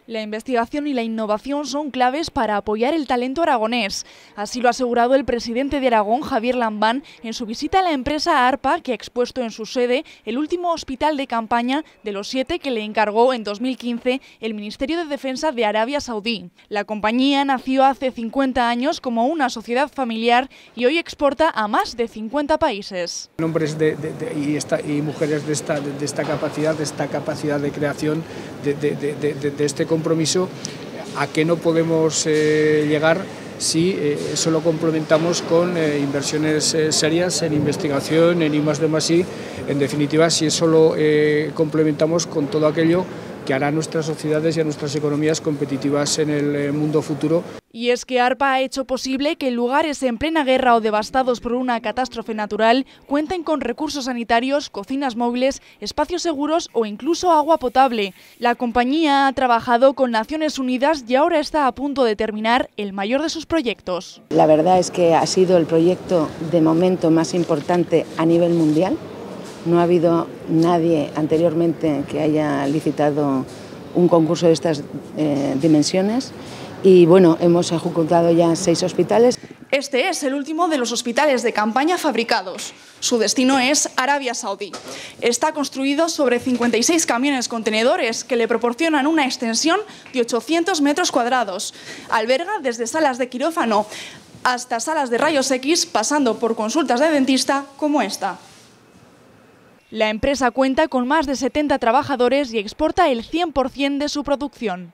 La investigación y la innovación son claves para apoyar el talento aragonés. Así lo ha asegurado el presidente de Aragón, Javier Lambán, en su visita a la empresa ARPA, que ha expuesto en su sede el último hospital de campaña de los 7 que le encargó en 2015 el Ministerio de Defensa de Arabia Saudí. La compañía nació hace 50 años como una sociedad familiar y hoy exporta a más de 50 países. Hombres y mujeres de esta capacidad de creación, de este compromiso, a que no podemos llegar si solo complementamos con inversiones serias en investigación, en I+D+I, en definitiva, si solo complementamos con todo aquello que hará a nuestras sociedades y a nuestras economías competitivas en el mundo futuro. Y es que ARPA ha hecho posible que en lugares en plena guerra o devastados por una catástrofe natural cuenten con recursos sanitarios, cocinas móviles, espacios seguros o incluso agua potable. La compañía ha trabajado con Naciones Unidas y ahora está a punto de terminar el mayor de sus proyectos. La verdad es que ha sido el proyecto de momento más importante a nivel mundial. No ha habido nadie anteriormente que haya licitado un concurso de estas dimensiones y bueno, hemos ejecutado ya 6 hospitales. Este es el último de los hospitales de campaña fabricados. Su destino es Arabia Saudí. Está construido sobre 56 camiones contenedores que le proporcionan una extensión de 800 metros cuadrados. Alberga desde salas de quirófano hasta salas de rayos X, pasando por consultas de dentista como esta. La empresa cuenta con más de 70 trabajadores y exporta el 100% de su producción.